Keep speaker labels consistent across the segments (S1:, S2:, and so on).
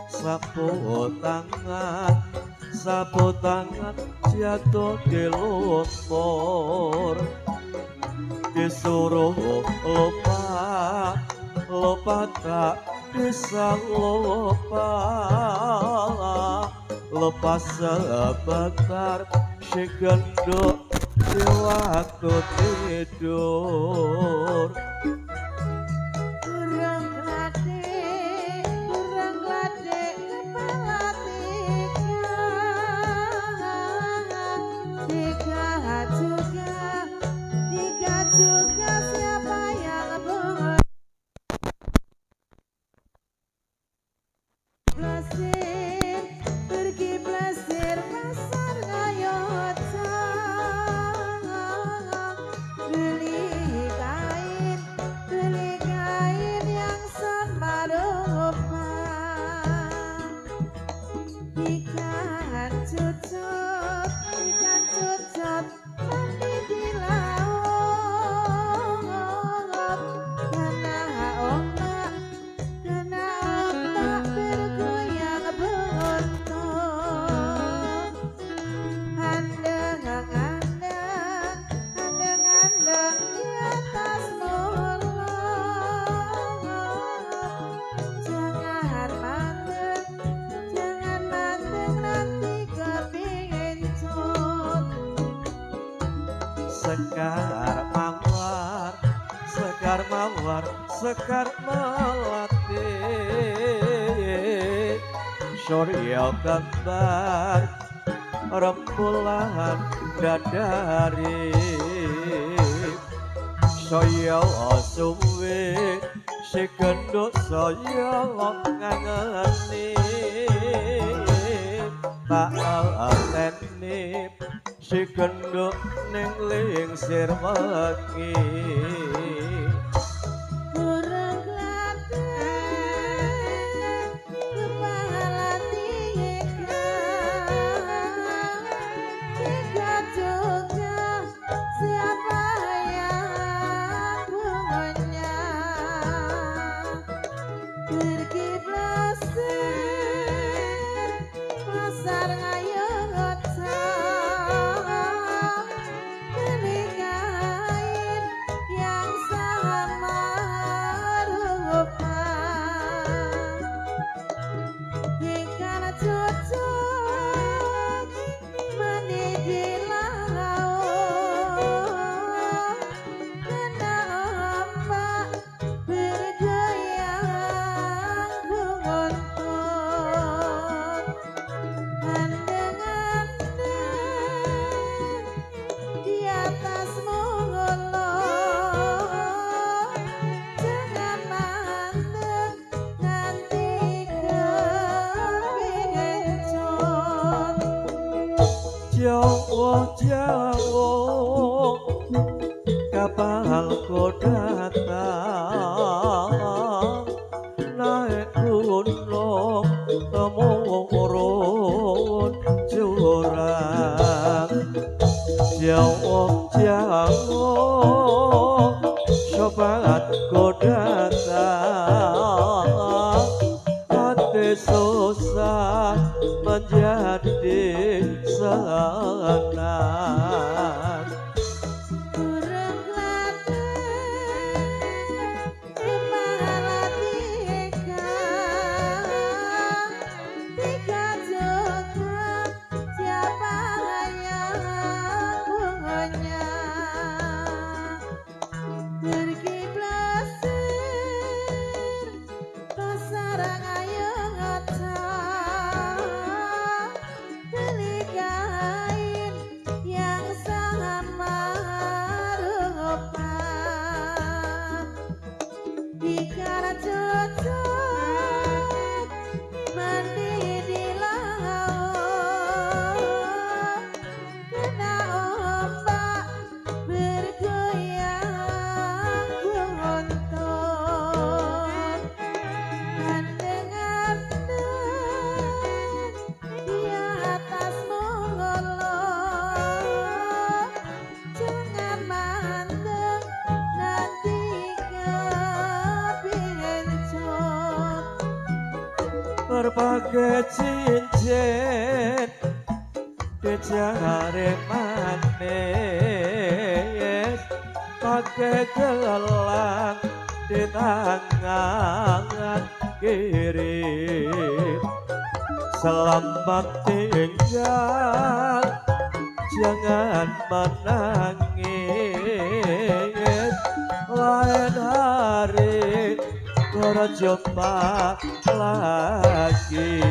S1: sapu tangan jatuh di lumpur disuruh lupa lupa tak bisa lupa lupa sebentar si gendut di waktu tidur. Sekar melati Surya kembar rembulan dadari saya suwe si gendut saya ngangeni tak aleni si gendut ning lingsir wengi. Jawa Jawa kapalku datang naik gunung temurun jurang Jawa Jawa sobatku datang hati susah menjadi senang.
S2: Yang
S1: berbagai cincin di jari manis, pakai gelang di tangan kiri. Selamat tinggal, jangan menangis, lain hari berjumpa lagi.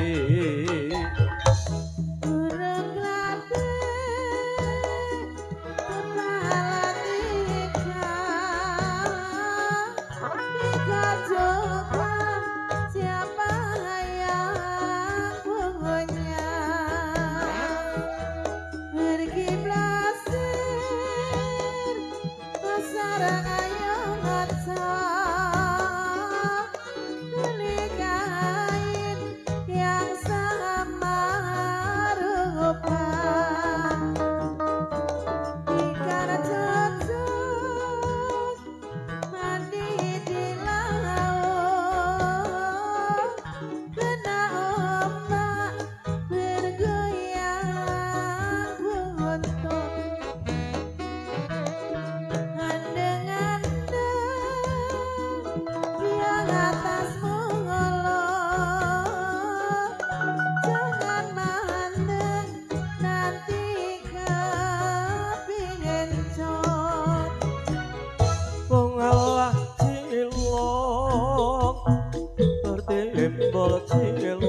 S1: Bertimbul cilok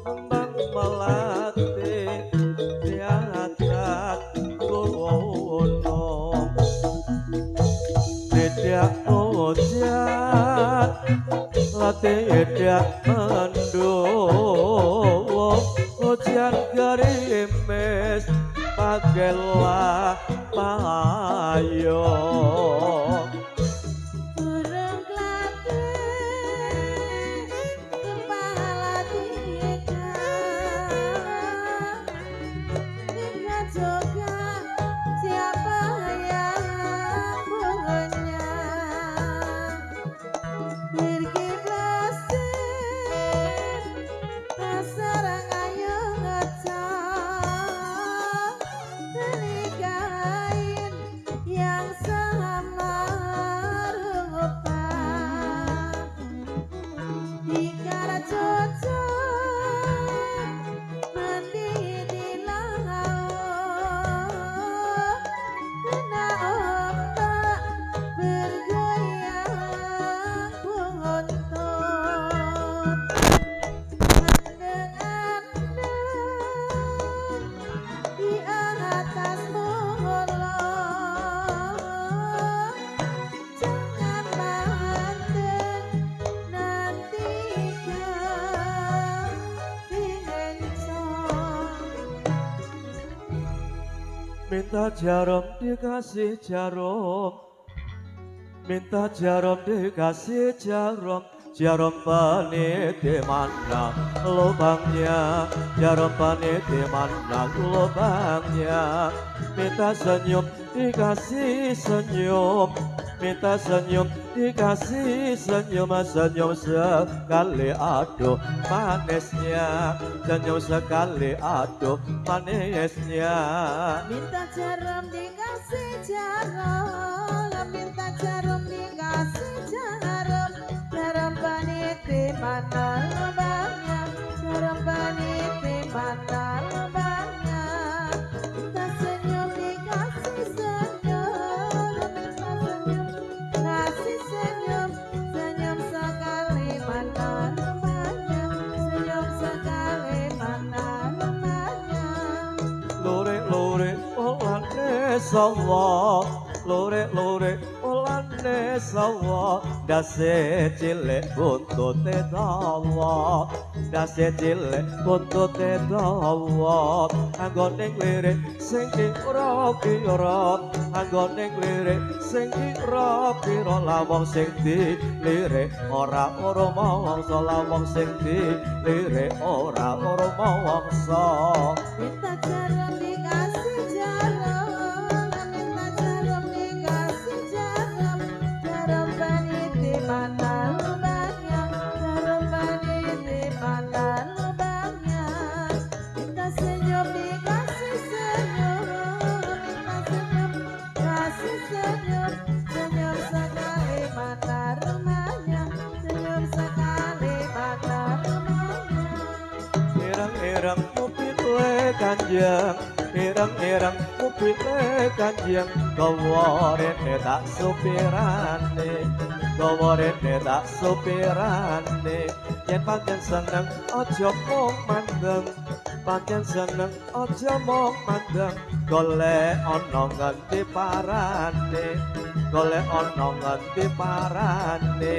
S1: kembang melati di atas gunung. Tidak hujan, tidak mendung, hujan gerimis pakailah payung. Minta jarum dikasih jarum, minta jarum dikasih jarum. Jarum peniti mana lubangnya, jarum peniti mana lubangnya. Minta senyum dikasih senyum, minta senyum dikasih senyum. Senyum sekali aduh manisnya, senyum sekali aduh manisnya.
S2: Minta jarum dikasih jarum, minta jarum dikasih jarum. Jarum peniti mana lubangnya, jarum peniti mana lubangnya. Minta senyum dikasih senyum, minta senyum kasih senyum. Senyum sekali mana lubangnya, senyum sekali mana lubangnya.
S1: Lore olane sawo, lore olane sawo. Dase cilik buntute dawa, dase cilik buntute dawa. Anggone lirik sing kira-kira, anggone lirik sing kira-kira. Lawang sing dilirik ora mangsa, lawang sing dilirik ora mangsa.
S2: Minta jarum dikasih jarum, minta jarum dikasih jarum. Jarum peniti mana lubangnya, jarum
S1: ireng mupile kanjeng ireng mupile kanjeng gawa rene tak supirane gawa rene tak supirane yen pancen seneng aja mung mandeng pancen seneng aja mung mandeng golek ana nganti parane golek ana nganti parane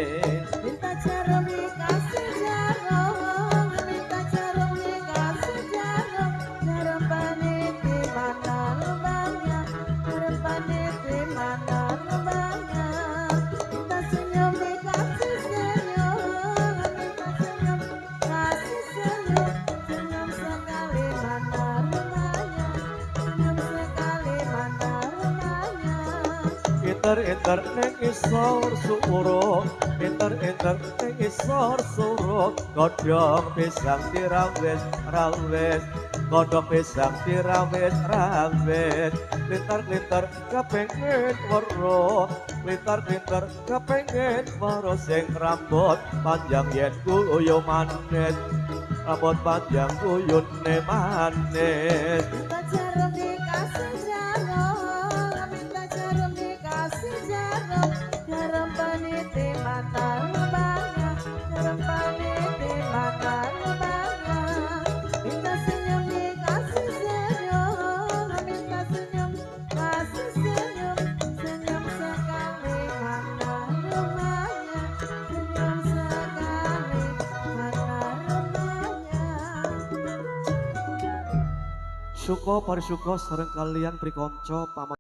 S2: minta jarum dikasih jarum minta jarum dikasih jarum jarum paniti mana lubangnya jarum paniti mana lubangnya minta senyum dikasih senyum minta senyum kasih senyum senyum sekali mana rumahnya senyum sekali mana rumahnya
S1: Inter ning isor suruh Inter ning isor suruh godhong pisang dirawis rawis godhong pisang dirawis rawis lintar kepengin weruh lintar kepengin weruh sing rambut panjang yen guyu manis rambut panjang guyune manis
S2: minta jarum dikasih jarum minta jarum dikasih jarum jarum peniti mata lubangnya jarum peniti mata lubangnya minta senyum dikasih senyum minta senyum kasih senyum senyum sekali mana rumahnya senyum sekali mana rumahnya.
S1: Syuko parisuko sareng kalian prikonco paman